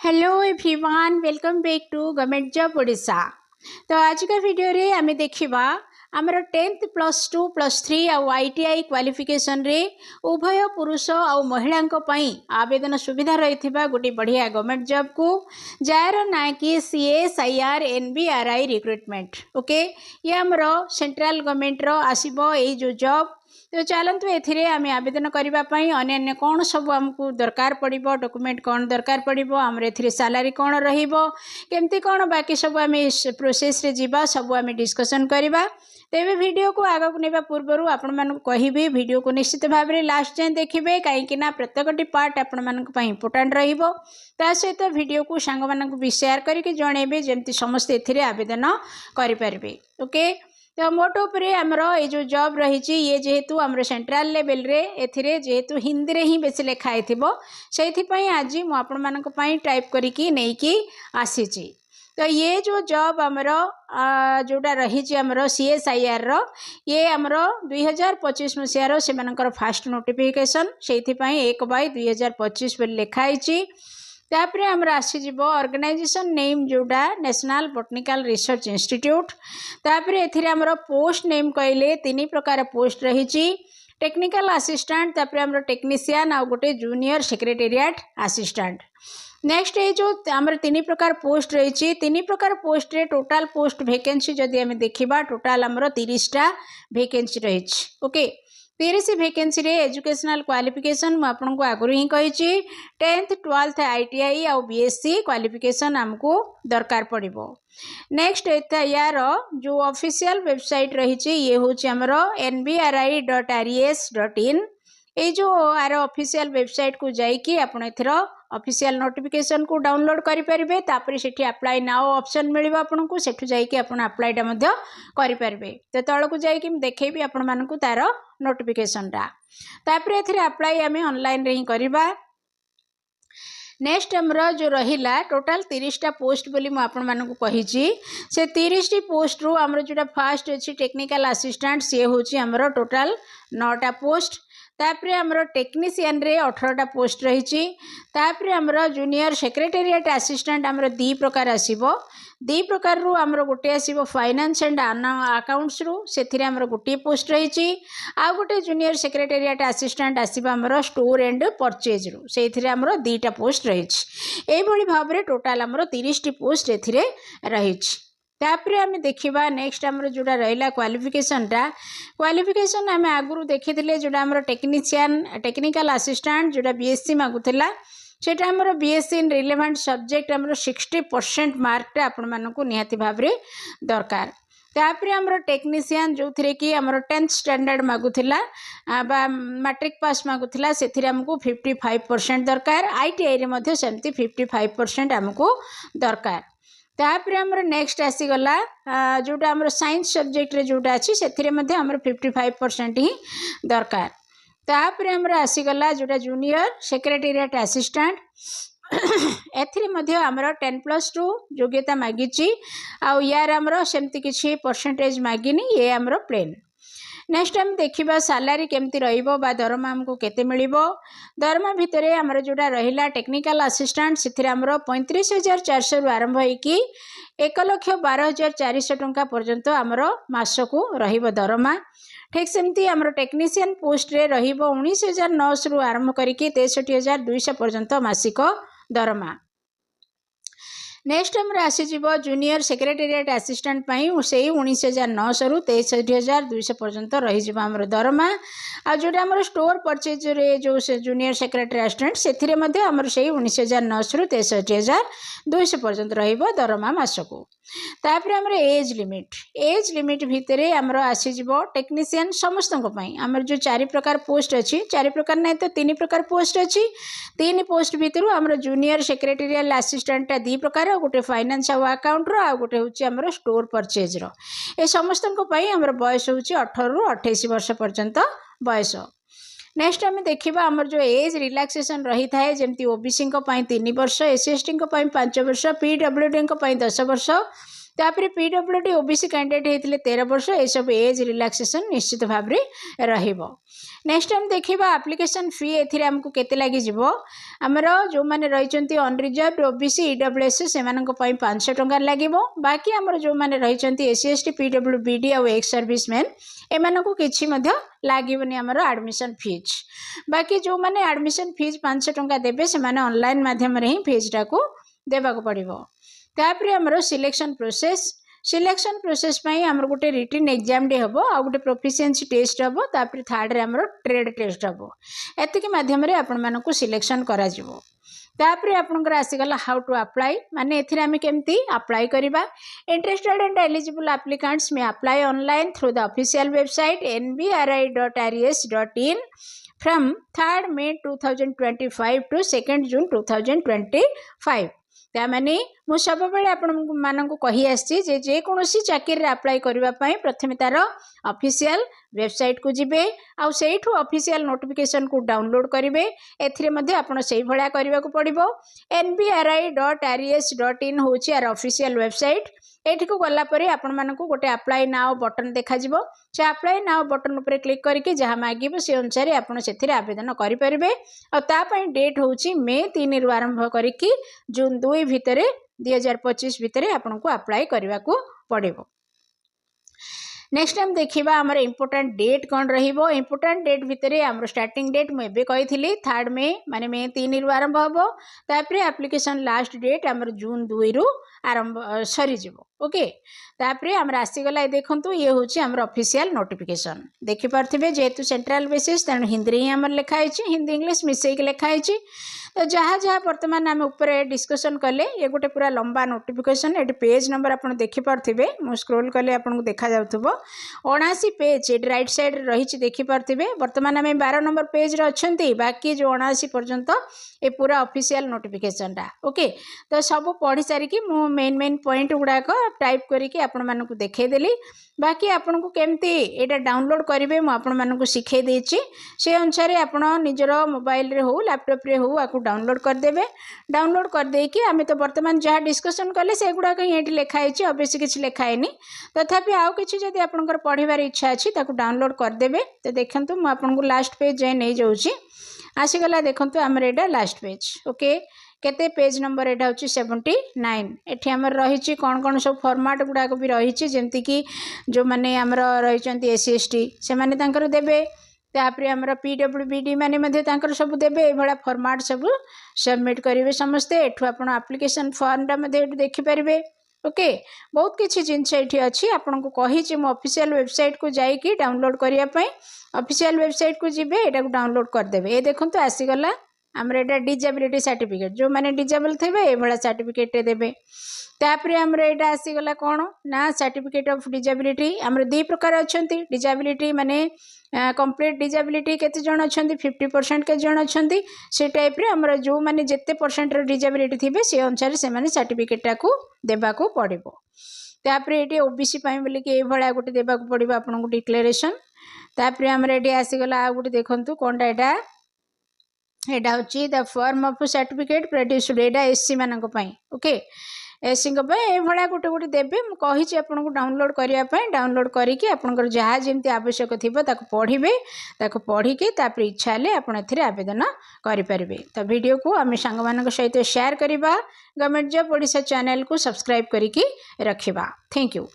Hello everyone, welcome back to government job Odisha. तो आज का वीडियो रे आमे देखिबा आमर 10th +2 +3 आ ITI क्वालिफिकेशन रे उभय पुरुष और महिला आवेदन सुविधा रही गोटे बढ़िया गवर्नमेंट जॉब को जार ना कि CSIR NBRI रिक्रुटमेंट। ओके, ये आमर सेंट्रल गवर्नमेंट रो आसीबो एई जो जॉब। तो चलतु एमें आवेदन करने अन्य कौन सब आमको दरकार पड़ो, डॉक्यूमेंट कौन दरकार पड़ो, आमर ए सैलरी कौन रमती कौन बाकी सब आम प्रोसेस रे जीवा सब आम डिस्कसन करवा। तेरे वीडियो को आग को नेबा पूर्व आपण मानक कहिबे वीडियो को निश्चित भाव में लास्ट जाए देखिए, कहीं प्रत्येकटी पार्ट आपण मानक इम्पोर्टेंट रहिबो। ता सहित वीडियो को सांग मानक भी शेयर करके जणेबे जेमती समस्त एथिरे आवेदन करि परिबे। ओके, तो मोटो उपरे आमर ये जो जॉब रही ये जेहेतु आमर सेंट्रल लेवल रे एथिरे जेहेतु हिंदी रे ही बेसी लिखाई थिबो सेइथिपई आज मु आपण मानक पई टाइप करिकी नेकी आसीची। तो ये जो जॉब आमर जोटा रही आमर CSIR रो ये आमर 2025 मसीहार से फास्ट नोटिफिकेशन से 1/2025 बोली लिखाई। तापरे आमर आसीज ऑर्गेनाइजेशन नेम जोड़ा नेशनल बोटनिकल रिसर्च इंस्टीट्यूट। तापरे एथिरे आमर पोस्ट नेम कहले 3 प्रकार पोस्ट रही, टेक्निकल असिस्टेंट, तापरे आमर टेक्नीशियन आ गोटे जूनियर सेक्रेटेरिएट असिस्टेंट। नेक्स्ट ये जो आमर 3 प्रकार पोस्ट रही, 3 प्रकार पोस्ट रे टोटाल पोस्ट वैकेंसी जदि आम देखा टोटाल आमर 30टा वैकेंसी रही। ओके, 30 वैकेंसी रे एजुकेशनल क्वालिफिकेशन मु आपनको आगुरी ही कही 10th 12th ITI आ BSc क्वालिफिकेशन आमको दरकार पड़िबो। नेक्स्ट यार जो ऑफिशियल वेबसाइट रही ये हूँ आमर nbri.res.in। ये जो आर ऑफिशियल वेबसाइट को जाइए आपण एथर ऑफिशियल नोटिफिकेशन को डाउनलोड करें। तापर से अप्लाई नाउ ऑप्शन मिल आपको सेठू जाइए अप्लाईटा करें। तो तल को जाइए देखेबी आपण मानकु तार नोटिफिकेशनटा। तापर एथरे अप्लाई आम ऑनलाइन रे ही करबा। नेक्स्ट आमर जो रहिला टोटाल 30टा पोस्ट बोली मु आपण मानकु कही से 30टी पोस्ट रू आमर जोटा फास्ट अच्छी टेक्निकल असिस्टेंट सी हूँ आमर टोटाल 9टा पोस्ट। तापरे आमर टेक्नीशियन रे 18टा पोस्ट रही। तापरे आमर जूनियर सेक्रेटेरिएट असिस्टेंट आमर 2 प्रकार आसीबो। 2 प्रकार रू आमर गोटे आसीबो फाइनेंस एंड अकाउंट्स रू सेथिरे आमर गोटे पोस्ट रही। आ गोटे जूनियर सेक्रेटेरिएट असिस्टेंट आसीबो आमर स्टोर एंड परचेज रू सेथिरे आमर 2टा पोस्ट रही। एई भली भाव रे टोटाल आमर 30टी पोस्ट एथिरे रही। तापर आम देखा नेक्स्ट आमर जोड़ा रहा क्वालिफिकेशन आम आगुरी देखी जोड़ा आमर टेक्नीशियन टेक्निकल असिस्टेंट जोड़ा BSc मागुला सेटा आमर BSc इन रिलेवेंट सब्जेक्ट आमर 60% मार्कटा आपण मानकु निहाती भाव रे दरकार। तापर आमर टेक्नीशियन जो थे कि आमर 10th स्टैंडर्ड मागुला बा मैट्रिक पास मागुला से आमको 55% दरकार। ITI रे मध्य सेमती 55% आमको दरकार। तापर आमर नेक्स्ट आसीगला जोटा आमर साइंस सब्जेक्ट रे जोटा अच्छी से आमर 55% ही दरकार। तापर आमर आसीगला जोटा जूनियर सेक्रेटेरिएट असिस्टेंट एथिरे मध्य आमर 10+2 योग्यता मागिची आ यार आमर सेमती किछि परसेंटेज मागिनी ये आमर प्लेन। नेक्स्ट आम देखा सैलरी केमती रहिबो बा दरमा आमको केते मिलिबो। दरमा भितर आमर जोड़ा रहिला टेक्निकल असिस्टेंट से आमर 35,400 रु आरंभ होइकी 1,12,400 टंका पर्यंत आमर मासको रहिबो दरमा। ठीक सेमती आमर टेक्नीशियन पोस्ट रे रहिबो 19,900 रु आरंभ करिकी 63,200 पर्यंत मासिक दरमा। नेक्स्ट आमर आसीज जूनियर सेक्रेटेरिएट असिस्टेंट से 19,900 रु 63,200 पर्यंत रही आमर दरमा। आ जोटा आमर स्टोर परचेज रे जो जूनियर सेक्रेटरी असिस्टेंट से आमर से 19,900 रु 63,200 पर्यंत रहिबो दरमा मासको। तापर आमर एज लिमिट भितर आमर आसीज टेक्नीशियन समस्त आमर जो 4 प्रकार पोस्ट अच्छी 4 प्रकार नहीं तो 3 प्रकार पोस्ट अच्छी। 3 पोस्ट भितर आमर जूनियर सेक्रेटेरियल असिस्टेंट 2 प्रकार गोटे फाइनेंस आ अकाउंट रो आ गोटे हूँ आमर स्टोर परचेज रो। ए समस्त आमर बयस हूँ 18 रु 28 वर्ष पर्यंत बयस। नेक्स्ट आम देखा आमर जो एज रिलैक्सेशन रही थाए जमती OBC 3 वर्ष, SC ST 5 वर्ष, PWD 10 वर्ष, तापर पीडब्ल्यूडी ओबीसी कैंडिडेट होते 13 वर्ष ये सब एज रिलैक्सेशन निश्चित भाव में रहिबो। नेक्स्ट हम देखिबा एप्लिकेशन फी एथिरे हमको केते लागि जिवो। हमर जो माने रहिचंती अनरिजर्व ओबीसी ईडब्ल्यूएस सेमानक पई 500 टंका लागिवो। बाकी हमर जो माने रहिचंती एससी एसटी पीडब्ल्यूबीडी और एक्स सर्विसमैन एमानकु किछि मध्य लागिवनी हमर एडमिशन फीस। बाकी जो माने एडमिशन फीस 500 टंका देबे से माने ऑनलाइन माध्यम रे ही फीस टाको देबा को पड़िवो। तापर हमर सिलेक्शन प्रोसेस पई हमर गोटे रिटन एग्जाम डे हबो आ गोटे प्रोफिशिएंसी टेस्ट हबो। तापर थर्ड रे हमर ट्रेड टेस्ट हबो। एतिके माध्यम रे आपण मानकु सिलेक्शन करा जिवो। तापर आपनकर आसीगला हाउ टू अप्लाई माने एथिरे आमे केमती अप्लाई करिबा। Interested and eligible applicants may apply online through the official website nbri.res.in from 3rd May 2025 to 2nd June 2025। तामाने मु सब बेले आपण मानकु कहि आछि जे जे कोनोसी चाकरी रे अप्लाई करबा पई प्रथमे तार ऑफिशियल वेबसाइट को जिबे आ सेठु ऑफिशियल नोटिफिकेशन को डाउनलोड करिवे। एथिरे मध्ये आपण सेही भळा करबा को पड़िबो। nbri.res.in होची आर ऑफिशियल वेबसाइट। एठी को गला परे आपण मानकु गोटे अप्लाई नाउ बटन देखा जिवो। से अप्लाई नाउ बटन ऊपर क्लिक करके जहाँ मागिबो से अनुसार आपण सेथिरे आवेदन करि परिबे। आ ता पई डेट होची मे 3 रु आरंभ करिकि जून 2 भितरे 2025 भितरे आपण को अप्लाई करबा को पड़िबो। नेक्स्ट टाइम देखिबा हमर इंपोर्टेंट डेट कौन रहिबो। इंपोर्टेंट डेट भितरे हमर स्टार्टिंग डेट मु एबे कहिथिली 3rd May माने मे 3 रु आरंभ हबो। तापर एप्लिकेशन लास्ट डेट हमर जून 2 रु आरंभ सरी जिवो। ओके तापर हमर आसीगला देखंतु ये होची हमर ऑफिशियल नोटिफिकेशन देखि परथिबे। जेतु सेंट्रल बेसिस तण हिंदी रे हमर लिखा हिची हिंदी इंग्लिश मिसई के लिखा हिची। तो जहाँ जहाँ वर्तमान आम ऊपर डिस्कसन कले ये गोटे पूरा लंबा नोटिफिकेशन। ये पेज नंबर आप देखिपे मु स्क्रोल कले आपको देखा जाउथबो 79 पेज ये राइट साइड रही देखिपे। वर्तमान आम 12 नंबर पेज रे अछंती बाकी जो 79 पर्यंत ये पूरा ऑफिशियल नोटिफिकेशन टा। ओके तो सब पढ़ी सारिकी मु मेन पॉइंट गुड़ाक टाइप करके आपण मानकु देखै देली। बाकी आपन को केमती एटा डाउनलोड करेंगे मुझे शिखे देछि से अनुसार आपण निजर मोबाइल रे हो लैपटॉप रे हो आकु डाउनलोड करदेवे। डाउनलोड कर देकी आमे तो वर्तमान जहाँ डिस्कसन कले से गुड़ा कहीं ये लिखाई अवश्य किसी लिखाएनी तथापि आउ किसी जदि आपनकर पढ़िबार इच्छा अच्छी ताकू डाउनलोड करदेवे। तो देखंतु मु आपनको लास्ट पेज जाए नहीं जाऊँगी आसीगला देखंतु आमर एटा लास्ट पेज। ओके केते पेज नंबर एटा होची 79। एठी हमर रहिची कोन कोन सब फॉर्मेट गुडा को भी रहिची जेमति कि जो माने हमर रहिचंती एससी एसटी से माने तांकर देबे। तापरे हमर पीडब्ल्यूबीडी माने मध्ये तांकर सब देबे ए भला फॉर्मेट सब सबमिट करिवे समस्ते। एठु आपण एप्लिकेशन फॉर्म टा मध्ये देखि परिबे। ओके बहुत किछि जिनस एठी अछि आपन को कहिछि मो ऑफिशियल वेबसाइट को जाई कि डाउनलोड करिया पई ऑफिशियल वेबसाइट को जिबे एटा को डाउनलोड कर देबे। ए देखंतु आसी गला आमर एटा डिजेबिलिटी सर्टिफिकेट जो माने डिजेबल थे ये भाया सर्टिफिकेट देबे। तापरे आमर एटा आसीगला कौन ना सर्टिफिकेट ऑफ डिजेबिलिटी आमर दी प्रकार अच्छी डिजेबिलिटी माने कंप्लीट डिजेबिलिटी केते जण अच्छी 50% के जण अच्छी से टाइप रे आमर जो माने जेते परसेंट डिजेबिलिटी थिबे से अनुसार से माने सर्टिफिकेट को देबा को पड़िबो। तापरे एटी ओबीसी पई बोली कि ए भला गोटे देबा को पड़िबो आपन को डिक्लेरेशन। तापरे आमर एटी आसीगला आ गोटे देखंतु कोनटा एटा एटा होची the form of certificate produced Etah SC मानक पई। ओके एससी को पई ए भला गोटे गोटे देबे मु कहिछि आपन को डाउनलोड करिया पई डाउनलोड करिकि आपनकर जहा जेमति आवश्यक थिबो ताको पढिबे ताको पढी के तापर इच्छा ले आपन एथिरे आवेदन करि परिबे। तो वीडियो को आमे संग मानक सहित शेयर करिबा गवर्नमेंट जॉब ओडिशा चैनल को सब्सक्राइब करिकि रखिबा। Thank you.